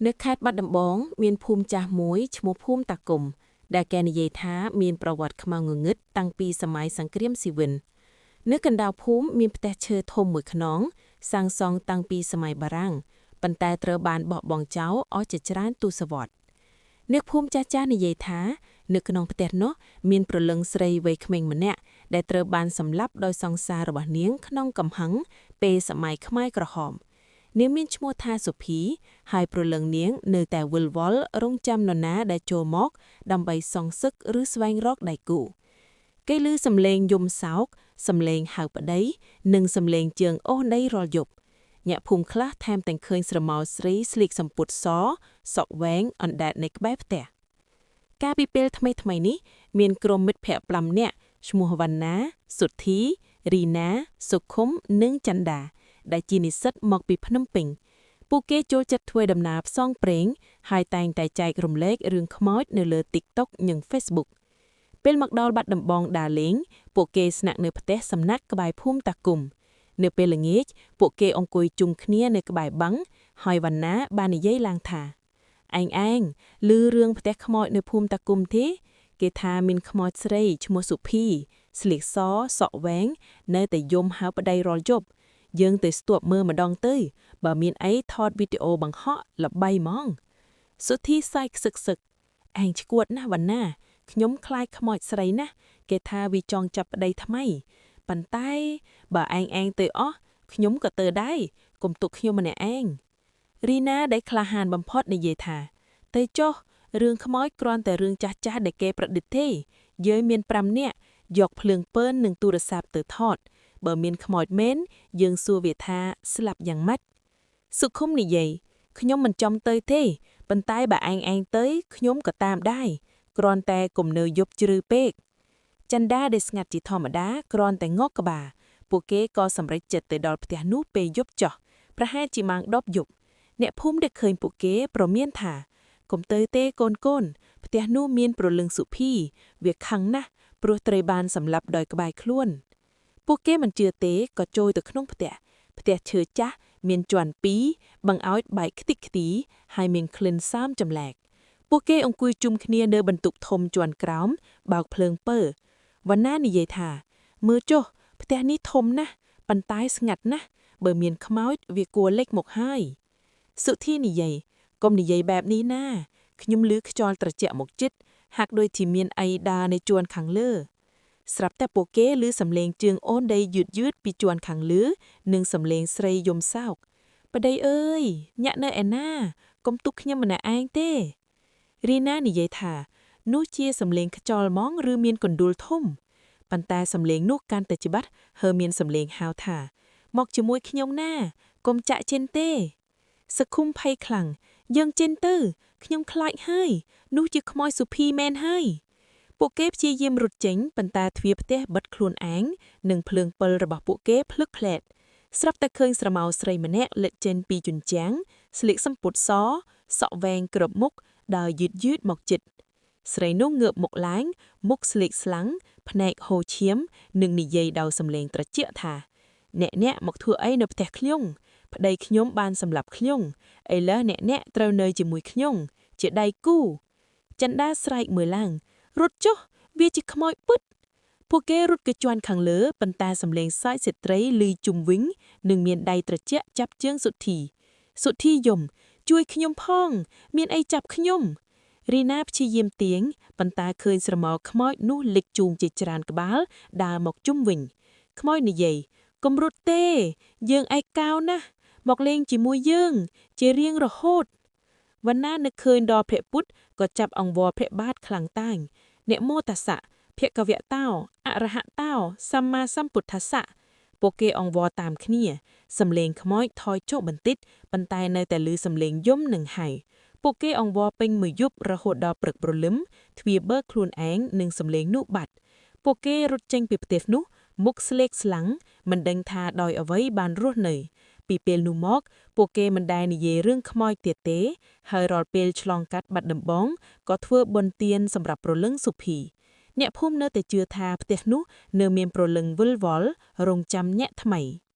នៅខេត្តបាត់ដំបងមានភូមិចាស់មួយឈ្មោះភូមិតាគុំដែលគេនិយាយថាមានប្រវត្តិខ្មៅងងឹតតាំងពីសម័យសង្គ្រាមស៊ីវិននៅកណ្ដាលភូមិមានផ្ទះឈើធំមួយខ្នងសាងសង់តាំងពីសម័យបារាំងប៉ុន្តែត្រូវបានបោះបង់ចោលអស់ជាច្រើនទសវត្សរ៍អ្នកភូមិចាស់ៗនិយាយថានៅក្នុងផ្ទះនោះមានព្រលឹងស្រីវ័យក្មេងម្នាក់ដែលត្រូវបានសម្លាប់ដោយសង្សាររបស់នាងក្នុងកំហឹងពេលសម័យខ្មែរក្រហមនាងមានឈ្មោះថាសុភីហើយព្រលឹងនាងនៅតែវិលវល់រងចាំនរណាដែលចូលមកដើម្បីសងសឹកឬស្វែងរកដៃគូគេឮសំឡេងយំសោកសំឡេងហៅប្តីនិងសំឡេងជើងអូសដីរាល់យប់អ្នកភូមិខ្លះថែមទាំងឃើញស្រមោលស្រីស្លៀកសំពត់សសក់វែងអណ្ដែតនៅក្បែរផ្ទះកាលពីពេលថ្មីៗនេះមានក្រុមមិត្តភ័ក្តិ5នាក់ឈ្មោះវណ្ណាសុទ្ធីរីណាសុខុមនិងចន្ទដាដែលជានិស្សិតមកពីភ្នំពេញពួកគេចូលចិត្តធ្វើដំណើរផ្សងព្រេងហើយតែងតែចែករំលែករឿងខ្មោចនៅលើ TikTok និង Facebook ពេលមកដល់បាត់ដំបងដើរលេងពួកគេស្នាក់នៅផ្ទះសំណាក់ក្បែរភូមិតាគុំនៅពេលល្ងាចពួកគេអង្គុយជុំគ្នានៅក្បែរបាំងហើយវណ្ណាបាននិយាយឡើងថាឯងឮរឿងផ្ទះខ្មោចនៅភូមិតាគុំទេគេថាមានខ្មោចស្រីឈ្មោះសុភីស្លៀកសក់វែងនៅតែយំហៅប្តីរាល់យប់យើងទៅស្ទាប់មើលម្ដងទៅបើមានអីថតវីដេអូបង្ហក់ល្បីហ្មងសុធីសើចខ្សឹកឯងឈួតណាស់វណ្ណាខ្ញុំខ្លាចខ្មោចស្រីណាស់គេថាវាចង់ចាប់ប្តីថ្មីប៉ុន្តែបើឯងទៅអស់ខ្ញុំក៏ទៅដែរកុំទុកខ្ញុំម្នាក់ឯងរីណាដែលក្លាហានបំផុតនិយាយថាទៅចុះរឿងខ្មោចគ្រាន់តែរឿងចាស់ដែលគេប្រឌិតទេយើងមាន5នាក់យកភ្លើងពើននិងទូរស័ព្ទទៅថតបើមានខ្មោចមែនយើងសួរវាថាស្លាប់យ៉ាងម៉េចសុខុមនិយាយខ្ញុំមិនចំទៅទេប៉ុន្តែបើឯងទៅខ្ញុំក៏តាមដែរគ្រាន់តែកុំនៅយប់ជ្រៅពេកចន្ទដាដែលស្ងាត់ជាធម្មតាគ្រាន់តែងក់ក្បាលពួកគេក៏សម្រេចចិត្តទៅដល់ផ្ទះនោះពេលយប់ចុះប្រហែលជាម៉ោង10យប់អ្នកភូមិដែលឃើញពួកគេប្រមានថាកុំទៅទេកូនផ្ទះនោះមានព្រលឹងសុភីវាខឹងណាស់ព្រោះត្រូវបានសម្លាប់ដោយក្បែរខ្លួនពួកគេមិនជឿទេក៏ចូលទៅក្នុងផ្ទះឈើចាស់មានជាន់2បង្អោចបែកខ្ទេចខ្ទីហើយមានក្លិនសើមចម្លែកពួកគេអង្គុយជុំគ្នានៅបន្ទប់ធំជាន់ក្រោមបើកភ្លើងពើវណ្ណានិយាយថាមើលចុះផ្ទះនេះធំណាស់ប៉ុន្តែស្ងាត់ណាស់បើមានខ្មោចវាគួរលេចមកហើយសុធីនិយាយកុំនិយាយបែបនេះណាខ្ញុំឮខ្យល់ត្រជាក់មកជិតហាក់ដូចជាមានអីដើរនៅជួនខាងលើស្រាប់តែពួកគេឮសំឡេងជើងអូនដីយឺតពីជួនខាងលើនិងសំឡេងស្រីយំសោកប្តីអើយញាក់នៅឯណាកុំទុកខ្ញុំម្នាក់ឯងទេរីណានិយាយថានោះជាសំឡេងខ្យល់ហ្មងឬមានកណ្ដុលធំប៉ុន្តែសំឡេងនោះកាន់តែច្បាស់ហើយមានសំឡេងហៅថាមកជាមួយខ្ញុំណាកុំចាក់ចិនទេសឃុំភ័យខ្លាំងយើងចិនទៅខ្ញុំខ្លាចហើយនោះជាខ្មោចសុភីមែនហើយពួកគេព្យាយាមរត់ចេញប៉ុន្តែទ្វារផ្ទះបិទខ្លួនឯងនិងភ្លើងពិលរបស់ពួកគេភ្លឹកភ្លែតស្រាប់តែឃើញស្រមោលស្រីម្នាក់លេចចេញពីជញ្ជាំងស្លៀកសំពត់សក់វែងគ្របមុខដើរយឺតមកជិតស្រីនោះងើបមុខឡើងមុខស្លេកស្លាំងភ្នែកហូរឈាមនិងនិយាយដោយសំឡេងត្រជាក់ថាអ្នកមកធ្វើអីនៅផ្ទះខ្ញុំប្តីខ្ញុំបានសម្លាប់ខ្ញុំឥឡូវអ្នកត្រូវនៅជាមួយខ្ញុំជាដៃគូចន្ទដាស្រែកមើលឡើងរត់ចុះវាជាខ្មោចពិតពួកគេរត់កញ្ជន់ខាងលើប៉ុន្តែសំឡេងសើចស្ត្រីឮជុំវិញនិងមានដៃត្រជាក់ចាប់ជើងសុធីយំជួយខ្ញុំផងមានអីចាប់ខ្ញុំរីណាព្យាយាមទាញប៉ុន្តែឃើញស្រមោលខ្មោចនោះលេចជូងជាច្រើនក្បាលដើរមកជុំវិញខ្មោចនិយាយកុំរត់ទេយើងឯកោណាស់មកលេងជាមួយយើងជារៀងរហូតវណ្ណានឹកឃើញដល់ព្រះពុទ្ធក៏ចាប់អង្វរព្រះបាទខ្លាំងតាំងនមោតស្សៈភគវតោអរហតោសម្មាសម្ពុទ្ធស្សៈពួកគេអង្វរតាមគ្នាសំឡេងខ្មោចថយចុះបន្តិចប៉ុន្តែនៅតែឮសំឡេងយំនិងហៅពួកគេអង្វរពេញមួយយប់រហូតដល់ព្រឹកព្រលឹមទ្វារបើកខ្លួនឯងនិងសំឡេងនោះបាត់ពួកគេរត់ចេញពីផ្ទះនោះមុខស្លេកស្លាំងមិនដឹងថាដោយអ្វីបានរស់នៅពីពេលនោះមកពួកគេមិនដែលនិយាយរឿងខ្មោចទៀតទេហើយរាល់ពេលឆ្លងកាត់បាត់ដំបងក៏ធ្វើបុណ្យទានសម្រាប់ព្រលឹងសុភីអ្នកភូមិនៅតែជឿថាផ្ទះនោះនៅមានព្រលឹងវិលវល់រងចាំញាក់ថ្មី